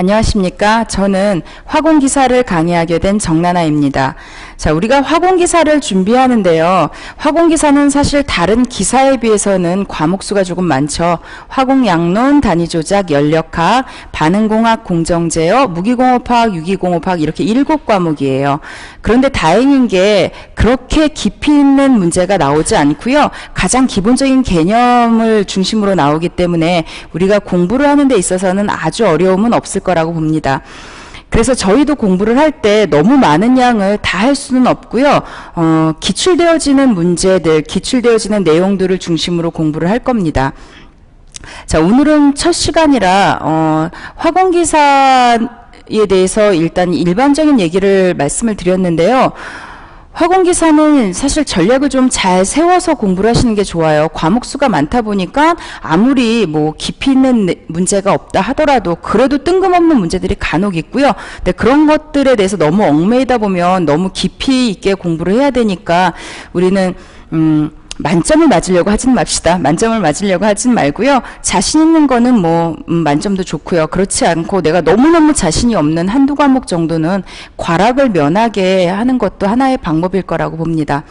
안녕하십니까. 저는 화공기사를 강의하게 된 정나나입니다. 자, 우리가 화공기사를 준비하는데요. 화공기사는 사실 다른 기사에 비해서는 과목수가 조금 많죠. 화공양론, 단위조작, 연력학, 반응공학, 공정제어, 무기공업학, 유기공업학 이렇게 7과목이에요. 그런데 다행인 게 그렇게 깊이 있는 문제가 나오지 않고요. 가장 기본적인 개념을 중심으로 나오기 때문에 우리가 공부를 하는 데 있어서는 아주 어려움은 없을 거라고 봅니다. 그래서 저희도 공부를 할 때 너무 많은 양을 다 할 수는 없고요. 기출되어지는 문제들, 기출되어지는 내용들을 중심으로 공부를 할 겁니다. 자, 오늘은 첫 시간이라 화공기사에 대해서 일단 일반적인 얘기를 말씀을 드렸는데요. 화공기사는 사실 전략을 좀 잘 세워서 공부를 하시는 게 좋아요. 과목수가 많다 보니까 아무리 뭐 깊이 있는 문제가 없다 하더라도 그래도 뜬금없는 문제들이 간혹 있고요. 근데 그런 것들에 대해서 너무 얽매이다 보면 너무 깊이 있게 공부를 해야 되니까 우리는 만점을 맞으려고 하진 맙시다. 만점을 맞으려고 하진 말고요. 자신 있는 거는 뭐 만점도 좋고요. 그렇지 않고 내가 너무너무 자신이 없는 한두 과목 정도는 과락을 면하게 하는 것도 하나의 방법일 거라고 봅니다.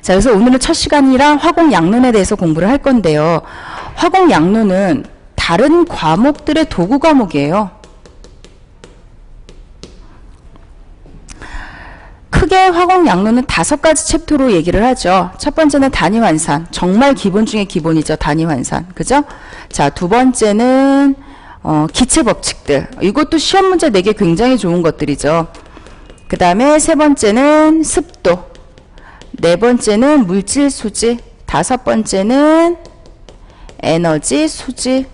자, 그래서 오늘은 첫 시간이라 화공양론에 대해서 공부를 할 건데요. 화공양론은 다른 과목들의 도구 과목이에요. 크게 화공양론은 5가지 챕터로 얘기를 하죠. 첫 번째는 단위환산. 정말 기본 중에 기본이죠. 단위환산. 그죠? 자, 두 번째는 기체법칙들. 이것도 시험 문제 내기 굉장히 좋은 것들이죠. 그 다음에 세 번째는 습도. 네 번째는 물질 수지. 다섯 번째는 에너지 수지.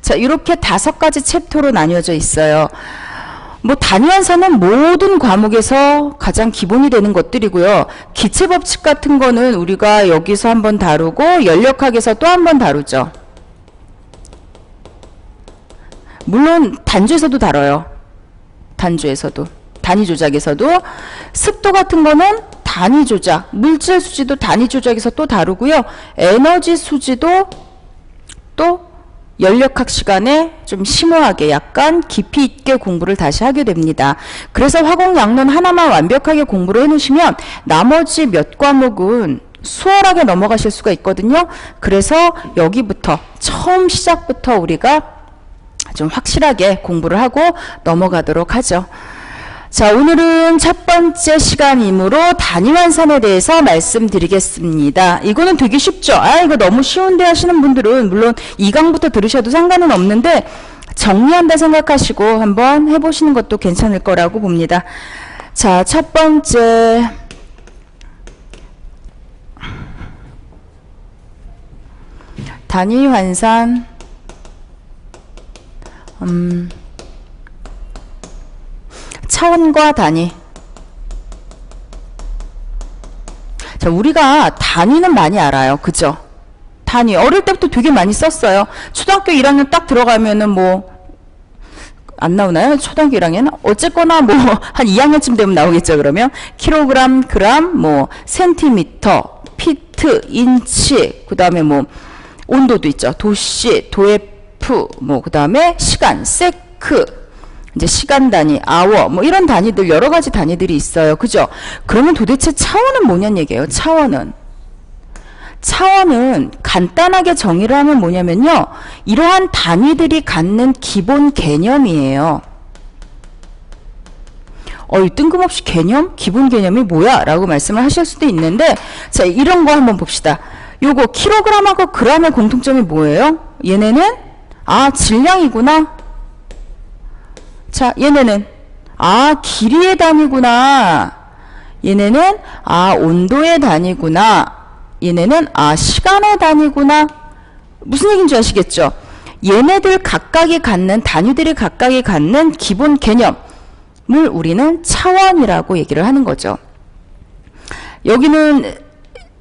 자, 이렇게 5가지 챕터로 나뉘어져 있어요. 뭐 단위환산은 모든 과목에서 가장 기본이 되는 것들이고요. 기체법칙 같은 거는 우리가 여기서 한번 다루고 연력학에서 또 한번 다루죠. 물론 단주에서도 다뤄요. 단주에서도. 단위조작에서도. 습도 같은 거는 단위조작, 물질 수지도 단위조작에서 또 다루고요. 에너지 수지도 또 연력학 시간에 좀 심오하게 약간 깊이 있게 공부를 다시 하게 됩니다. 그래서 화공양론 하나만 완벽하게 공부를 해놓으시면 나머지 몇 과목은 수월하게 넘어가실 수가 있거든요. 그래서 여기부터 처음 시작부터 우리가 좀 확실하게 공부를 하고 넘어가도록 하죠. 자, 오늘은 첫 번째 시간이므로 단위환산에 대해서 말씀드리겠습니다. 이거는 되게 쉽죠? 이거 너무 쉬운데 하시는 분들은 물론 2강부터 들으셔도 상관은 없는데 정리한다 생각하시고 한번 해보시는 것도 괜찮을 거라고 봅니다. 자, 첫 번째 단위환산 차원과 단위. 자, 우리가 단위는 많이 알아요. 그죠? 단위. 어릴 때부터 되게 많이 썼어요. 초등학교 1학년 딱 들어가면은 뭐, 안 나오나요? 초등학교 1학년? 어쨌거나 뭐, 한 2학년쯤 되면 나오겠죠, 그러면? 킬로그램, 그램, 뭐, 센티미터, 피트, 인치, 그 다음에 뭐, 온도도 있죠. 도씨, 도F, 뭐, 그 다음에 시간, 세크, 이제 시간 단위, 아워, 뭐 이런 단위들 여러 가지 단위들이 있어요. 그죠? 그러면 도대체 차원은 뭐냐는 얘기예요. 차원은 간단하게 정의를 하면 뭐냐면요. 이러한 단위들이 갖는 기본 개념이에요. 이 뜬금없이 개념? 기본 개념이 뭐야? 라고 말씀을 하실 수도 있는데 자, 이런 거 한번 봅시다. 요거 킬로그램하고 그램의 공통점이 뭐예요? 얘네는 질량이구나. 자, 얘네는 길이의 단위구나. 얘네는 온도의 단위구나. 얘네는 시간의 단위구나. 무슨 얘기인지 아시겠죠? 얘네들 각각이 갖는 단위들이 각각이 갖는 기본 개념을 우리는 차원이라고 얘기를 하는 거죠. 여기는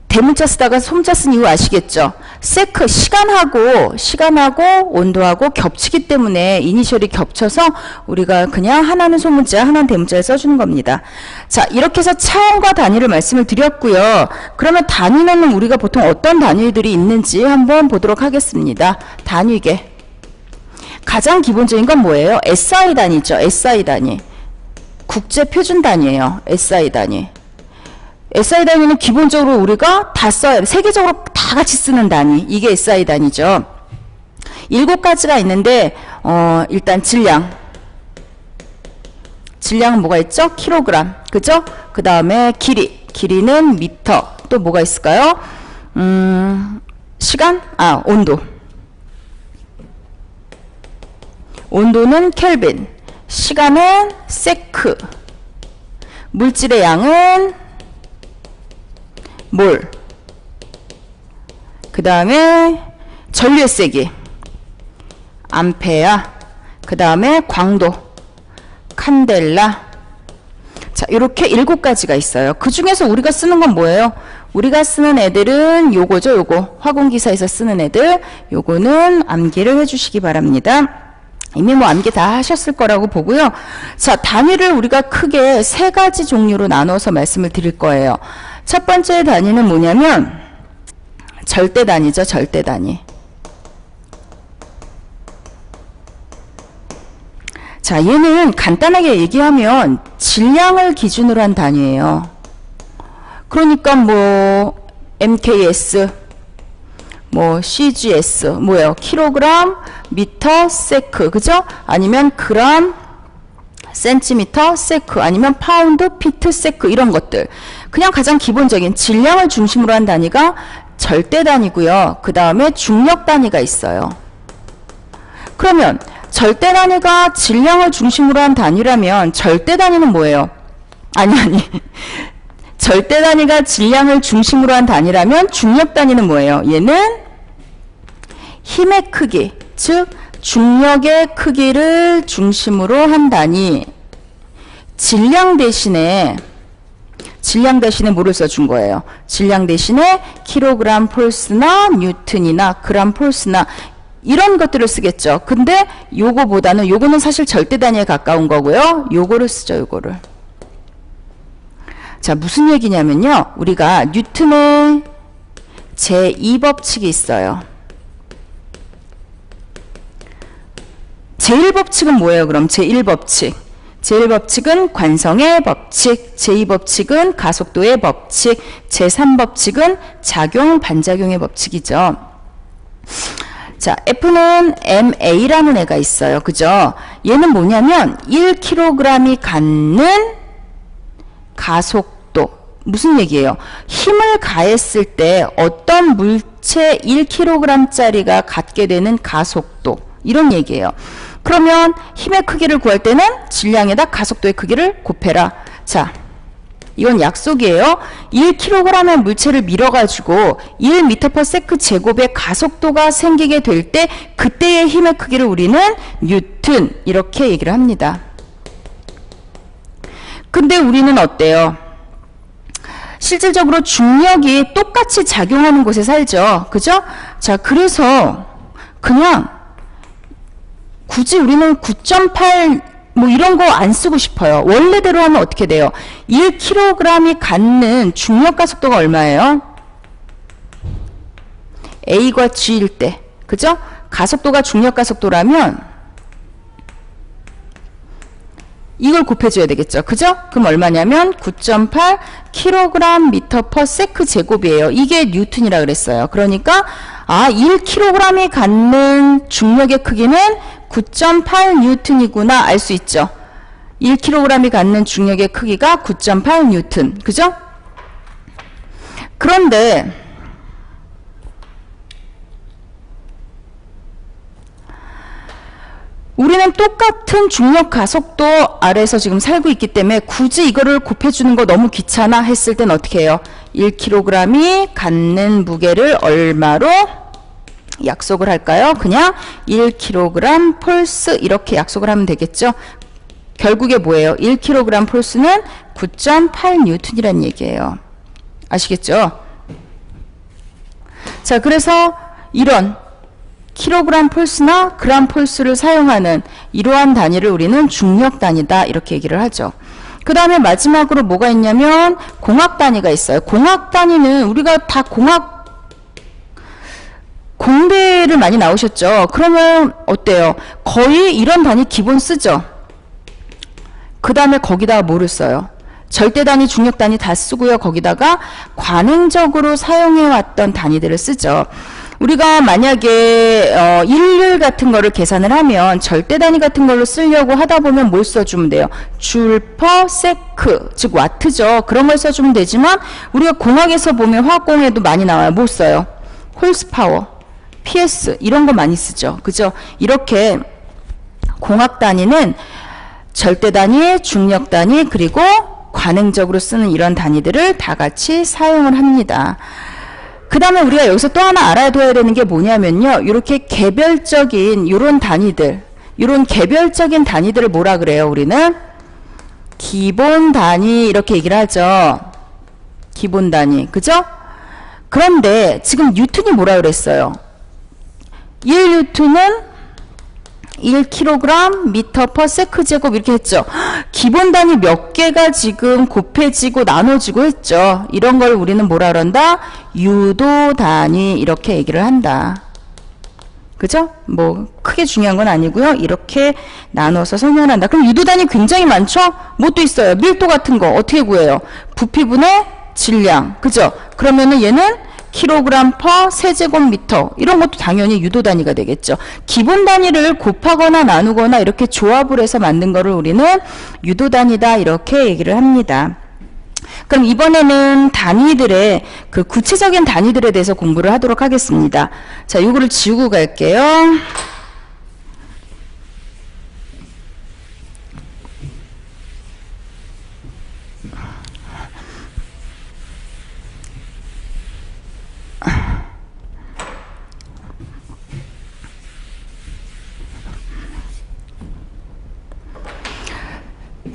대문자 쓰다가 소문자 쓴 이유 아시겠죠? 세크, 시간하고 온도하고 겹치기 때문에 이니셜이 겹쳐서 우리가 그냥 하나는 소문자, 하나는 대문자를 써주는 겁니다. 자, 이렇게 해서 차원과 단위를 말씀을 드렸고요. 그러면 단위는 우리가 보통 어떤 단위들이 있는지 한번 보도록 하겠습니다. 단위계. 가장 기본적인 건 뭐예요? SI 단위죠. SI 단위. 국제 표준 단위예요. SI 단위. SI 단위는 기본적으로 우리가 다 써요. 세계적으로 다 같이 쓰는 단위. 이게 SI 단위죠. 7가지가 있는데 일단 질량. 질량은 뭐가 있죠? 킬로그램. 그죠? 그 다음에 길이. 길이는 미터. 또 뭐가 있을까요? 시간? 온도. 온도는 켈빈. 시간은 세크. 물질의 양은 몰. 그 다음에 전류의 세기. 암페아. 그 다음에 광도. 칸델라. 자, 이렇게 7가지가 있어요. 그 중에서 우리가 쓰는 건 뭐예요? 우리가 쓰는 애들은 요거죠, 요거. 화공기사에서 쓰는 애들. 요거는 암기를 해주시기 바랍니다. 이미 뭐 암기 다 하셨을 거라고 보고요. 자, 단위를 우리가 크게 3가지 종류로 나눠서 말씀을 드릴 거예요. 첫 번째 단위는 뭐냐면 절대 단위죠, 절대 단위. 자, 얘는 간단하게 얘기하면 질량을 기준으로 한 단위예요. 그러니까 뭐 MKS, 뭐 CGS, 뭐예요? 킬로그램, 미터, 세크, 그죠? 아니면 그램, 센티미터, 세크, 아니면 파운드, 피트, 세크, 이런 것들. 그냥 가장 기본적인 질량을 중심으로 한 단위가 절대 단위고요. 그 다음에 중력 단위가 있어요. 그러면 절대 단위가 질량을 중심으로 한 단위라면 절대 단위는 뭐예요? 아니. 절대 단위가 질량을 중심으로 한 단위라면 중력 단위는 뭐예요? 얘는 힘의 크기, 즉 중력의 크기를 중심으로 한 단위. 질량 대신에 뭐를 써준 거예요? 질량 대신에 킬로그램 폴스나 뉴턴이나 그램 폴스나 이런 것들을 쓰겠죠. 근데 요거는 사실 절대 단위에 가까운 거고요. 요거를 쓰죠, 요거를. 자, 무슨 얘기냐면요. 우리가 뉴턴의 제2법칙이 있어요. 제1법칙은 뭐예요, 그럼? 제1법칙. 제1법칙은 관성의 법칙, 제2법칙은 가속도의 법칙, 제3법칙은 작용, 반작용의 법칙이죠. 자, F는 MA라는 애가 있어요. 그죠? 얘는 뭐냐면 1kg이 갖는 가속도. 무슨 얘기예요? 힘을 가했을 때 어떤 물체 1kg짜리가 갖게 되는 가속도. 이런 얘기예요. 그러면 힘의 크기를 구할 때는 질량에다 가속도의 크기를 곱해라. 자, 이건 약속이에요. 1kg의 물체를 밀어가지고 1m/s 제곱의 가속도가 생기게 될 때 그때의 힘의 크기를 우리는 뉴턴 이렇게 얘기를 합니다. 근데 우리는 어때요? 실질적으로 중력이 똑같이 작용하는 곳에 살죠. 그죠? 자, 그래서 그냥 굳이 우리는 9.8 뭐 이런 거 안 쓰고 싶어요. 원래대로 하면 어떻게 돼요? 1kg이 갖는 중력 가속도가 얼마예요? A과 G일 때. 그죠? 가속도가 중력 가속도라면 이걸 곱해줘야 되겠죠. 그죠? 그럼 얼마냐면 9.8 kg/m/s 제곱이에요. 이게 뉴턴이라 그랬어요. 그러니까 1kg이 갖는 중력의 크기는 9.8 뉴턴이구나 알 수 있죠. 1kg이 갖는 중력의 크기가 9.8 뉴턴. 그죠? 그런데 우리는 똑같은 중력 가속도 아래에서 지금 살고 있기 때문에 굳이 이거를 곱해주는 거 너무 귀찮아 했을 땐 어떻게 해요? 1kg이 갖는 무게를 얼마로 약속을 할까요? 그냥 1kg 폴스 이렇게 약속을 하면 되겠죠. 결국에 뭐예요? 1kg 폴스는 9.8 뉴턴이라는 얘기예요. 아시겠죠? 자, 그래서 이런 킬로그램 폴스나 그램 폴스를 사용하는 이러한 단위를 우리는 중력 단위다 이렇게 얘기를 하죠. 그 다음에 마지막으로 뭐가 있냐면 공학 단위가 있어요. 공학 단위는 우리가 다 공배를 많이 나오셨죠? 그러면 어때요? 거의 이런 단위 기본 쓰죠? 그 다음에 거기다가 뭐를 써요? 절대 단위, 중력 단위 다 쓰고요. 거기다가 관행적으로 사용해왔던 단위들을 쓰죠. 우리가 만약에 일률 같은 거를 계산을 하면 절대 단위 같은 걸로 쓰려고 하다 보면 뭘 써주면 돼요? 줄 퍼 세크, 즉 와트죠. 그런 걸 써주면 되지만 우리가 공학에서 보면 화학공에도 많이 나와요. 뭐 써요? 홀스파워, PS 이런 거 많이 쓰죠. 그죠? 이렇게 공학 단위는 절대 단위, 중력 단위, 그리고 관행적으로 쓰는 이런 단위들을 다 같이 사용을 합니다. 그 다음에 우리가 여기서 또 하나 알아둬야 되는 게 뭐냐면요. 이렇게 개별적인 이런 단위들, 이런 개별적인 단위들을 뭐라 그래요? 우리는 기본 단위 이렇게 얘기를 하죠. 기본 단위. 그죠? 그런데 지금 뉴턴이 뭐라 그랬어요? 1뉴턴은 1kg 미터 퍼 세크 제곱 이렇게 했죠. 기본 단위 몇 개가 지금 곱해지고 나눠지고 했죠. 이런 걸 우리는 뭐라 그런다? 유도 단위 이렇게 얘기를 한다. 그죠? 뭐 크게 중요한 건 아니고요. 이렇게 나눠서 설명한다. 그럼 유도 단위 굉장히 많죠? 뭐 또 있어요? 밀도 같은 거 어떻게 구해요? 부피분의 질량. 그죠? 그러면은 얘는 킬로그램 퍼 세제곱미터 이런 것도 당연히 유도 단위가 되겠죠. 기본 단위를 곱하거나 나누거나 이렇게 조합을 해서 만든 거를 우리는 유도 단위다 이렇게 얘기를 합니다. 그럼 이번에는 단위들의 그 구체적인 단위들에 대해서 공부를 하도록 하겠습니다. 자, 이거를 지우고 갈게요.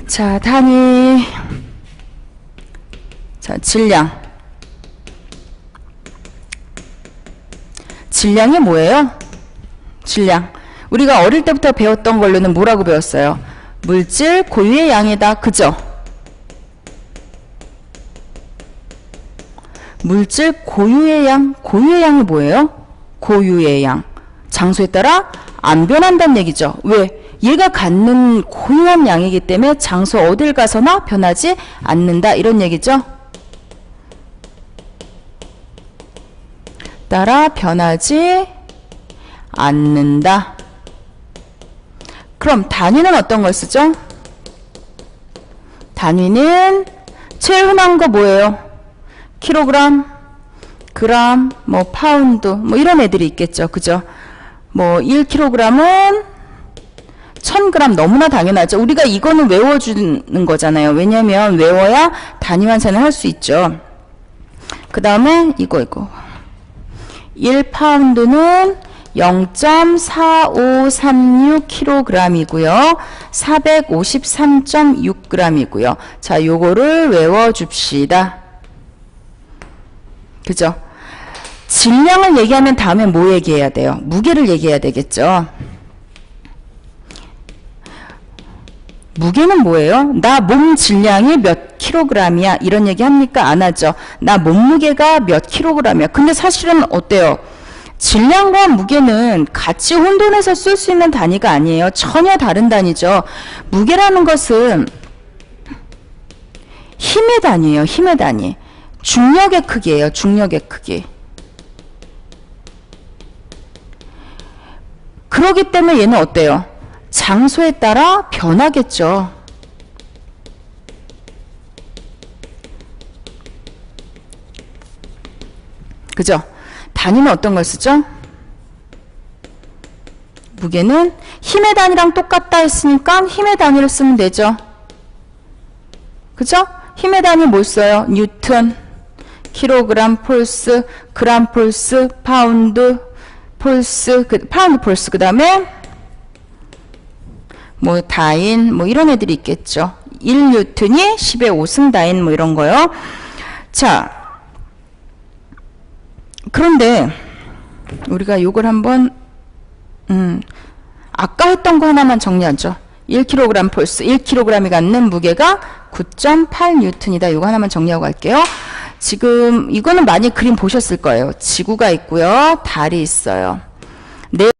자, 단위. 자, 질량. 질량이 뭐예요? 질량. 우리가 어릴 때부터 배웠던 걸로는 뭐라고 배웠어요? 물질 고유의 양이다. 그죠? 물질 고유의 양. 고유의 양이 뭐예요? 고유의 양. 장소에 따라 안 변한다는 얘기죠. 왜? 얘가 갖는 고유한 양이기 때문에 장소 어딜 가서나 변하지 않는다 이런 얘기죠. 따라 변하지 않는다. 그럼 단위는 어떤 걸 쓰죠? 단위는 제일 흔한 거 뭐예요? 킬로그램, 그램, 뭐 파운드 뭐 이런 애들이 있겠죠. 그죠? 뭐 1kg은 1000g 너무나 당연하죠. 우리가 이거는 외워주는 거잖아요. 왜냐면 외워야 단위 환산을 할 수 있죠. 그 다음에 이거 1파운드는 0.4536kg이고요. 453.6g이고요. 자, 요거를 외워줍시다. 그죠? 질량을 얘기하면 다음에 뭐 얘기해야 돼요? 무게를 얘기해야 되겠죠. 무게는 뭐예요? 나 몸 질량이 몇 킬로그램이야 이런 얘기 합니까? 안 하죠. 나 몸무게가 몇 킬로그램이야. 근데 사실은 어때요? 질량과 무게는 같이 혼돈해서 쓸 수 있는 단위가 아니에요. 전혀 다른 단위죠. 무게라는 것은 힘의 단위예요. 힘의 단위. 중력의 크기예요. 중력의 크기. 그렇기 때문에 얘는 어때요? 장소에 따라 변하겠죠. 그죠? 단위는 어떤 걸 쓰죠? 무게는 힘의 단위랑 똑같다 했으니까 힘의 단위를 쓰면 되죠. 그죠? 힘의 단위 뭘 써요? 뉴턴, 킬로그램 폴스, 그램 폴스, 파운드 폴스, 파운드 폴스 그 다음에 뭐 다인 뭐 이런 애들이 있겠죠. 1뉴턴이 10의 5승다인 뭐 이런 거요. 자, 그런데 우리가 요걸 한번 아까 했던 거 하나만 정리하죠. 1kg 폴스, 1kg이 갖는 무게가 9.8뉴턴이다. 요거 하나만 정리하고 갈게요. 지금 이거는 많이 그림 보셨을 거예요. 지구가 있고요. 달이 있어요. 네